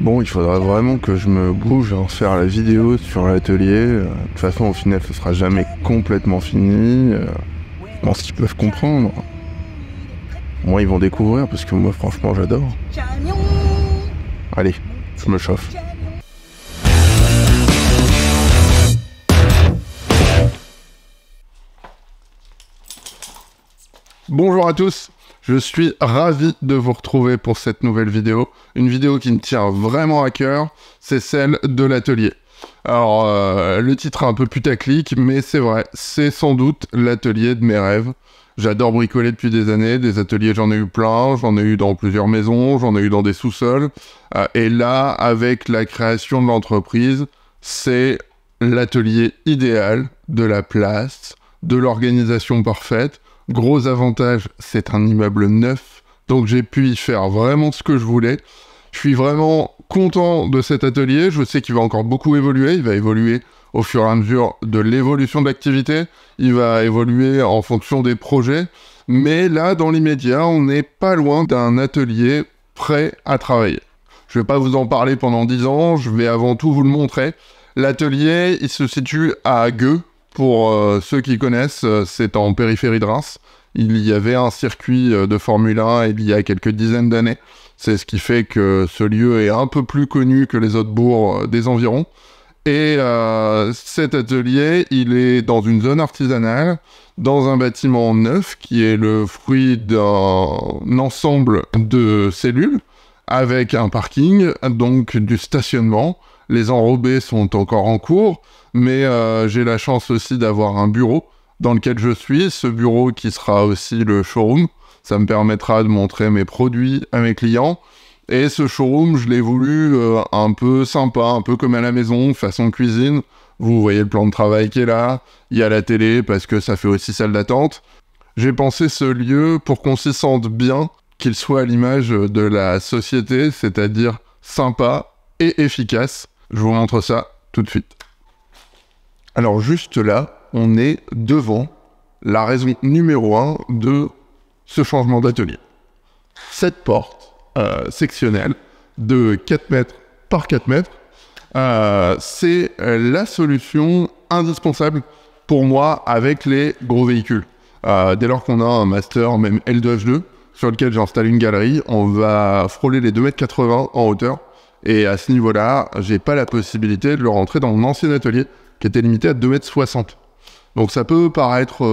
Bon, il faudra vraiment que je me bouge à faire la vidéo sur l'atelier. De toute façon, au final, ce sera jamais complètement fini. Je pense qu'ils peuvent comprendre. Moi, ils vont découvrir, parce que moi, franchement, j'adore. Allez, je me chauffe. Bonjour à tous, je suis ravi de vous retrouver pour cette nouvelle vidéo. Une vidéo qui me tient vraiment à cœur, c'est celle de l'atelier. Alors, le titre est un peu putaclic, mais c'est vrai, c'est sans doute l'atelier de mes rêves. J'adore bricoler depuis des années, des ateliers j'en ai eu plein, j'en ai eu dans plusieurs maisons, j'en ai eu dans des sous-sols. Et là, avec la création de l'entreprise, c'est l'atelier idéal de la place, de l'organisation parfaite. Gros avantage, c'est un immeuble neuf, donc j'ai pu y faire vraiment ce que je voulais. Je suis vraiment content de cet atelier, je sais qu'il va encore beaucoup évoluer, il va évoluer au fur et à mesure de l'évolution de l'activité, il va évoluer en fonction des projets, mais là, dans l'immédiat, on n'est pas loin d'un atelier prêt à travailler. Je ne vais pas vous en parler pendant 10 ans, je vais avant tout vous le montrer. L'atelier, il se situe à Gueux. Pour ceux qui connaissent, c'est en périphérie de Reims. Il y avait un circuit de Formule 1 il y a quelques dizaines d'années. C'est ce qui fait que ce lieu est un peu plus connu que les autres bourgs des environs. Et cet atelier, il est dans une zone artisanale, dans un bâtiment neuf qui est le fruit d'un ensemble de cellules, avec un parking, donc du stationnement. Les enrobés sont encore en cours, mais j'ai la chance aussi d'avoir un bureau dans lequel je suis, ce bureau qui sera aussi le showroom. Ça me permettra de montrer mes produits à mes clients. Et ce showroom, je l'ai voulu un peu sympa, un peu comme à la maison, façon cuisine. Vous voyez le plan de travail qui est là, il y a la télé parce que ça fait aussi salle d'attente. J'ai pensé ce lieu pour qu'on s'y sente bien, qu'il soit à l'image de la société, c'est-à-dire sympa et efficace. Je vous montre ça tout de suite. Alors juste là, on est devant la raison numéro 1 de ce changement d'atelier. Cette porte sectionnelle de 4 mètres par 4 mètres, c'est la solution indispensable pour moi avec les gros véhicules. Dès lors qu'on a un master, même L2H2, sur lequel j'ai installé une galerie, on va frôler les 2,80 m en hauteur. Et à ce niveau-là, j'ai pas la possibilité de le rentrer dans mon ancien atelier, qui était limité à 2,60 m. Donc ça peut paraître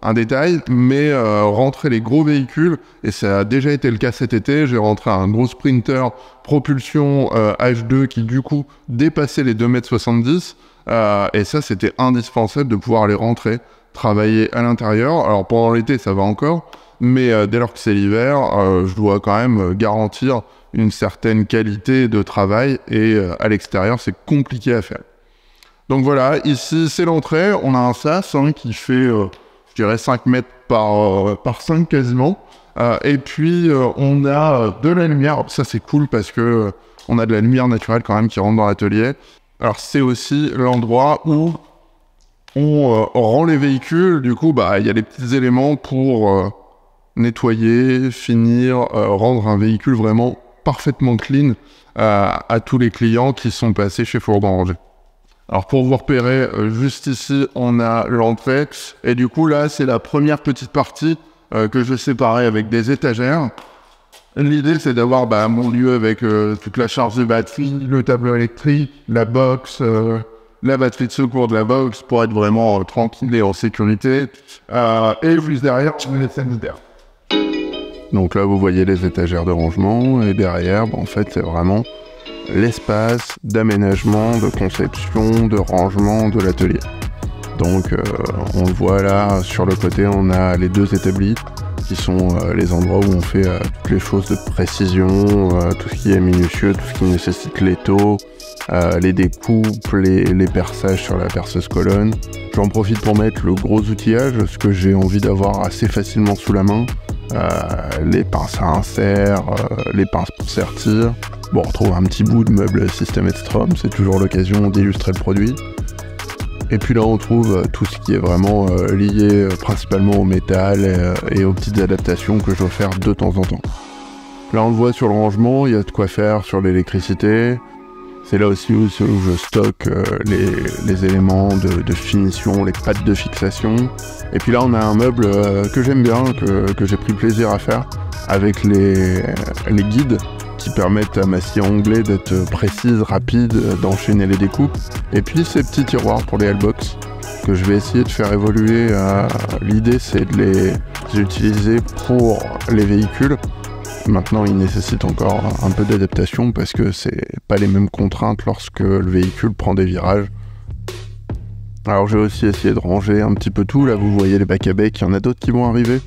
un détail, mais rentrer les gros véhicules, et ça a déjà été le cas cet été, j'ai rentré un gros Sprinter propulsion H2 qui du coup dépassait les 2,70 m, et ça c'était indispensable de pouvoir les rentrer, travailler à l'intérieur. Alors pendant l'été ça va encore, mais dès lors que c'est l'hiver, je dois quand même garantir une certaine qualité de travail, et à l'extérieur c'est compliqué à faire. Donc voilà, ici c'est l'entrée, on a un sas qui fait, je dirais 5 mètres par 5 quasiment, et puis on a de la lumière. Ça c'est cool parce que on a de la lumière naturelle quand même qui rentre dans l'atelier. Alors c'est aussi l'endroit où on rend les véhicules, du coup il y a les petits éléments pour nettoyer, finir, rendre un véhicule vraiment parfaitement clean à tous les clients qui sont passés chez Fourgon Rangé. Alors pour vous repérer, juste ici on a l'entrée, et du coup là c'est la première petite partie que je séparais avec des étagères. L'idée c'est d'avoir mon lieu avec toute la charge de batterie, le tableau électrique, la box, la batterie de secours de la box pour être vraiment tranquille et en sécurité. Et juste derrière on a les sanitaires. Donc là vous voyez les étagères de rangement, et derrière en fait c'est vraiment l'espace d'aménagement, de conception, de rangement de l'atelier. Donc on le voit là, sur le côté on a les deux établis qui sont les endroits où on fait toutes les choses de précision, tout ce qui est minutieux, tout ce qui nécessite l'étau, les découpes, les perçages sur la perceuse colonne. J'en profite pour mettre le gros outillage, ce que j'ai envie d'avoir assez facilement sous la main. Les pinces à insert, les pinces pour sertir. Bon, on retrouve un petit bout de meuble System Strom, c'est toujours l'occasion d'illustrer le produit. Et puis là on trouve tout ce qui est vraiment lié principalement au métal et aux petites adaptations que je dois faire de temps en temps. Là on le voit sur le rangement, il y a de quoi faire sur l'électricité. C'est là aussi où je stocke les éléments de finition, les pattes de fixation. Et puis là on a un meuble que j'aime bien, que j'ai pris plaisir à faire, avec les guides qui permettent à ma scie à ongler d'être précise, rapide, d'enchaîner les découpes. Et puis ces petits tiroirs pour les L-Box que je vais essayer de faire évoluer. L'idée c'est de les utiliser pour les véhicules. Maintenant, il nécessite encore un peu d'adaptation parce que c'est pas les mêmes contraintes lorsque le véhicule prend des virages. Alors j'ai aussi essayé de ranger un petit peu tout. Là, vous voyez les bacs à bec, il y en a d'autres qui vont arriver.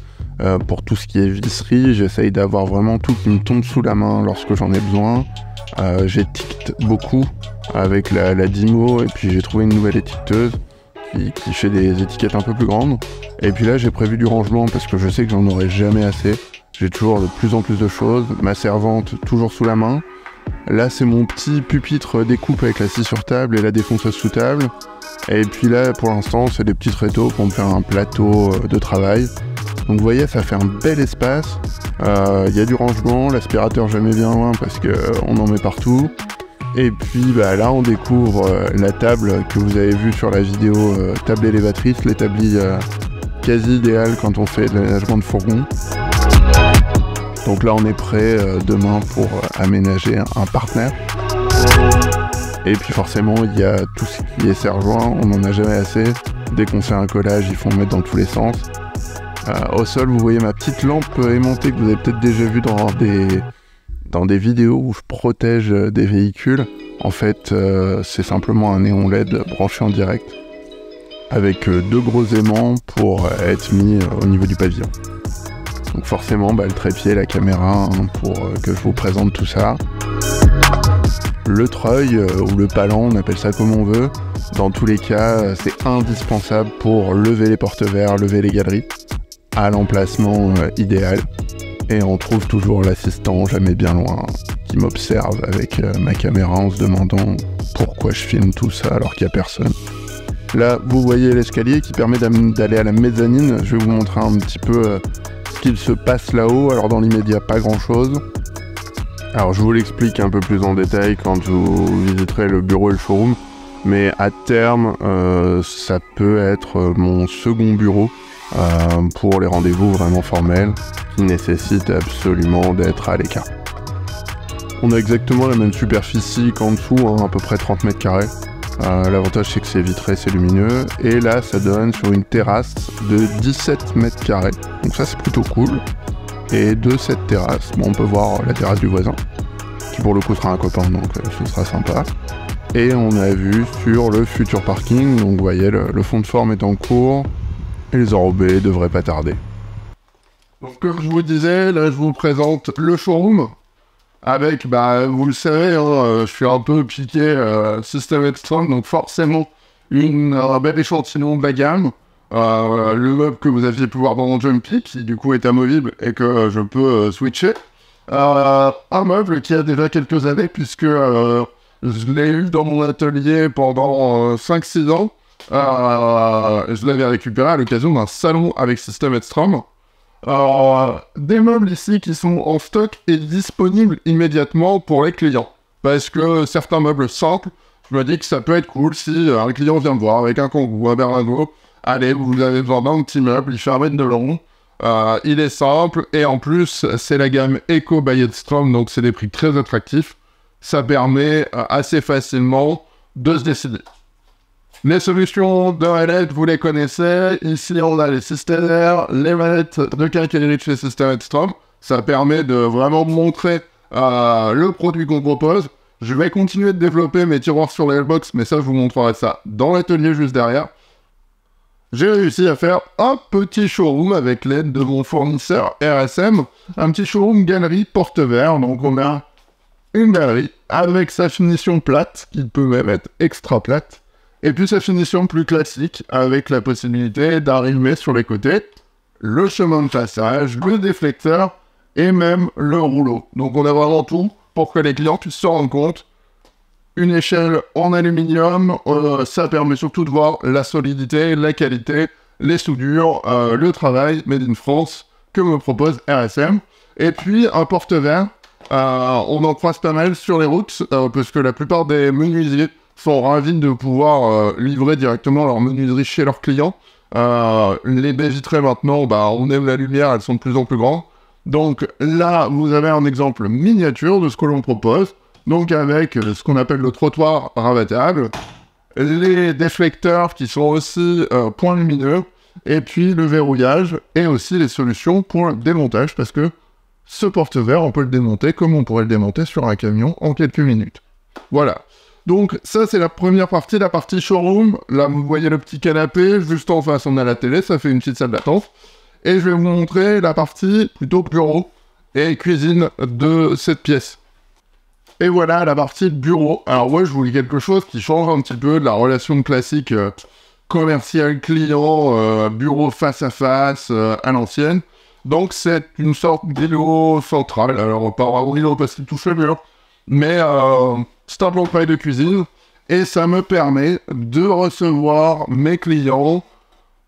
Pour tout ce qui est visserie, j'essaye d'avoir vraiment tout qui me tombe sous la main lorsque j'en ai besoin. J'étiquette beaucoup avec la Dymo et puis j'ai trouvé une nouvelle étiqueteuse qui fait des étiquettes un peu plus grandes. Et puis là, j'ai prévu du rangement parce que je sais que j'en aurai jamais assez. J'ai toujours de plus en plus de choses, ma servante toujours sous la main. Là c'est mon petit pupitre découpe avec la scie sur table et la défonceuse sous table. Et puis là pour l'instant c'est des petits tréteaux pour me faire un plateau de travail. Donc vous voyez ça fait un bel espace. Y a du rangement, l'aspirateur jamais bien loin parce qu'on en met partout. Et puis là on découvre la table que vous avez vue sur la vidéo table élévatrice, l'établi quasi idéal quand on fait de l'aménagement de fourgon. Donc là on est prêt demain pour aménager un partenaire. Et puis forcément il y a tout ce qui est serre-joint, on n'en a jamais assez. Dès qu'on fait un collage il faut en mettre dans tous les sens. Au sol vous voyez ma petite lampe aimantée que vous avez peut-être déjà vue dans des vidéos où je protège des véhicules. En fait c'est simplement un néon LED branché en direct avec deux gros aimants pour être mis au niveau du pavillon. Donc forcément le trépied, la caméra pour que je vous présente tout ça. Le treuil ou le palan, on appelle ça comme on veut. Dans tous les cas, c'est indispensable pour lever les porte-verres, lever les galeries à l'emplacement idéal. Et on trouve toujours l'assistant jamais bien loin qui m'observe avec ma caméra en se demandant pourquoi je filme tout ça alors qu'il n'y a personne. Là, vous voyez l'escalier qui permet d'aller à la mezzanine. Je vais vous montrer un petit peu ce qu'il se passe là-haut. Alors dans l'immédiat, pas grand-chose. Alors je vous l'explique un peu plus en détail quand vous visiterez le bureau et le showroom. Mais à terme, ça peut être mon second bureau pour les rendez-vous vraiment formels qui nécessitent absolument d'être à l'écart. On a exactement la même superficie qu'en dessous, à peu près 30 mètres carrés. L'avantage c'est que c'est vitré, c'est lumineux, et là ça donne sur une terrasse de 17 mètres carrés, donc ça c'est plutôt cool. Et de cette terrasse, on peut voir la terrasse du voisin, qui pour le coup sera un copain, donc ce sera sympa. Et on a vu sur le futur parking, donc vous voyez le fond de forme est en cours, et les enrobés devraient pas tarder. Donc comme je vous disais, là je vous présente le showroom. Avec, vous le savez, je suis un peu piqué System Edstrom, donc forcément un bel échantillon de la gamme. Le meuble que vous aviez pu voir dans mon Jumpy, qui du coup est amovible et que je peux switcher. Un meuble qui a déjà quelques années, puisque je l'ai eu dans mon atelier pendant 5-6 ans. Je l'avais récupéré à l'occasion d'un salon avec System Edstrom. Alors, des meubles ici qui sont en stock et disponibles immédiatement pour les clients. Parce que certains meubles simples, je me dis que ça peut être cool si un client vient me voir avec un Kangoo, un Berlingot. Allez, vous avez besoin d'un petit meuble, il fait 1 mètre de long. Il est simple et en plus, c'est la gamme Eco by Edstrom, donc c'est des prix très attractifs. Ça permet assez facilement de se décider. Les solutions de LED, vous les connaissez. Ici, on a les systèmes, les manettes de quincaillerie chez System Edstrom. Ça permet de vraiment montrer le produit qu'on propose. Je vais continuer de développer mes tiroirs sur les L-Box, mais ça, je vous montrerai ça dans l'atelier juste derrière. J'ai réussi à faire un petit showroom avec l'aide de mon fournisseur RSM. Un petit showroom galerie porte-verre. Donc, on a une galerie avec sa finition plate, qui peut même être extra plate. Et puis sa finition plus classique, avec la possibilité d'arriver sur les côtés le chemin de passage, le déflecteur et même le rouleau. Donc on a vraiment tout pour que les clients puissent se rendre compte une échelle en aluminium, ça permet surtout de voir la solidité, la qualité, les soudures, le travail made in France que me propose RSM. Et puis un porte-verre, on en croise pas mal sur les routes, parce que la plupart des menuisiers sont ravis de pouvoir livrer directement leur menuiserie chez leurs clients. Les baies vitrées maintenant, on aime la lumière, elles sont de plus en plus grandes. Donc là, vous avez un exemple miniature de ce que l'on propose. Donc avec ce qu'on appelle le trottoir rabattable, les déflecteurs qui sont aussi points lumineux, et puis le verrouillage, et aussi les solutions pour le démontage, parce que ce porte-verre, on peut le démonter comme on pourrait le démonter sur un camion en quelques minutes. Voilà. Donc ça, c'est la première partie, la partie showroom. Là, vous voyez le petit canapé, juste en face, on a la télé, ça fait une petite salle d'attente. Et je vais vous montrer la partie plutôt bureau et cuisine de cette pièce. Et voilà la partie bureau. Alors ouais, je vous dis quelque chose qui change un petit peu de la relation classique commercial-client, bureau face à face à l'ancienne. Donc c'est une sorte d'îlot central. Alors pas vraiment îlot parce qu'il touche le mur, mais c'est un plan de taille de cuisine. Et ça me permet de recevoir mes clients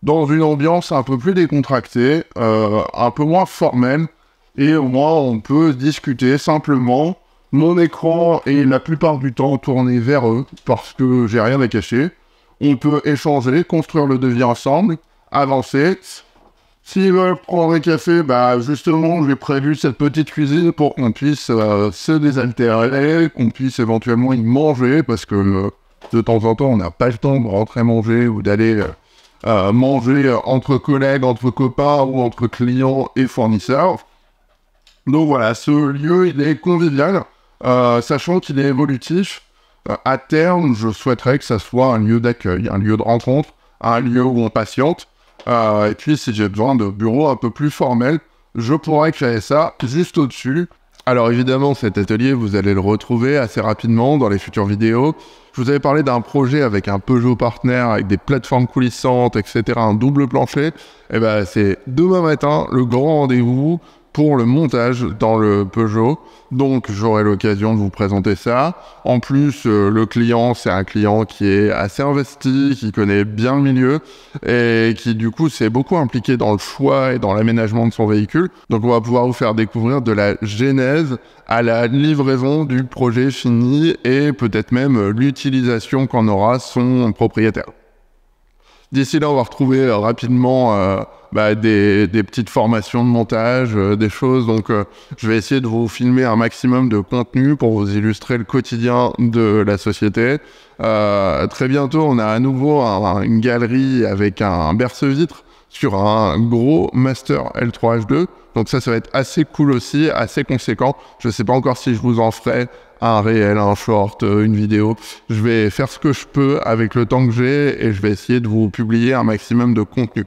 dans une ambiance un peu plus décontractée, un peu moins formelle. Et au moins on peut discuter simplement. Mon écran est la plupart du temps tourné vers eux, parce que j'ai rien à cacher. On peut échanger, construire le devis ensemble, avancer. S'ils veulent prendre un café, justement, j'ai prévu cette petite cuisine pour qu'on puisse se désaltérer, qu'on puisse éventuellement y manger, parce que de temps en temps, on n'a pas le temps de rentrer manger ou d'aller manger entre collègues, entre copains ou entre clients et fournisseurs. Donc voilà, ce lieu, il est convivial. Sachant qu'il est évolutif, à terme, je souhaiterais que ça soit un lieu d'accueil, un lieu de rencontre, un lieu où on patiente. Et puis, si j'ai besoin de bureaux un peu plus formels, je pourrais créer ça juste au-dessus. Alors évidemment, cet atelier, vous allez le retrouver assez rapidement dans les futures vidéos. Je vous avais parlé d'un projet avec un Peugeot partenaire, avec des plateformes coulissantes, etc., un double plancher. Et c'est demain matin le grand rendez-vous pour le montage dans le Peugeot. Donc j'aurai l'occasion de vous présenter ça. En plus, le client, c'est un client qui est assez investi, qui connaît bien le milieu et qui du coup s'est beaucoup impliqué dans le choix et dans l'aménagement de son véhicule. Donc on va pouvoir vous faire découvrir de la genèse à la livraison du projet fini et peut-être même l'utilisation qu'en aura son propriétaire. D'ici là, on va retrouver rapidement des petites formations de montage, des choses. Donc, je vais essayer de vous filmer un maximum de contenu pour vous illustrer le quotidien de la société. Très bientôt, on a à nouveau une galerie avec un berce-vitre sur un gros Master L3H2. Donc ça va être assez cool aussi, assez conséquent. Je ne sais pas encore si je vous en ferai un réel, un short, une vidéo. Je vais faire ce que je peux avec le temps que j'ai et je vais essayer de vous publier un maximum de contenu.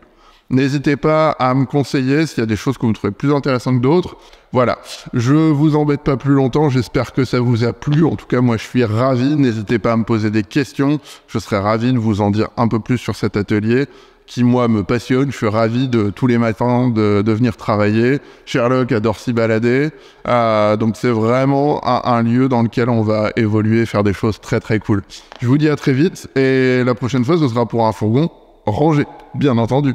N'hésitez pas à me conseiller s'il y a des choses que vous trouvez plus intéressantes que d'autres. Voilà, je vous embête pas plus longtemps, j'espère que ça vous a plu. En tout cas, moi je suis ravi, n'hésitez pas à me poser des questions. Je serais ravi de vous en dire un peu plus sur cet atelier qui, moi, me passionne. Je suis ravi de tous les matins de venir travailler. Sherlock adore s'y balader. Donc c'est vraiment un lieu dans lequel on va évoluer, faire des choses très très cool. Je vous dis à très vite et la prochaine fois, ce sera pour un fourgon rangé, bien entendu.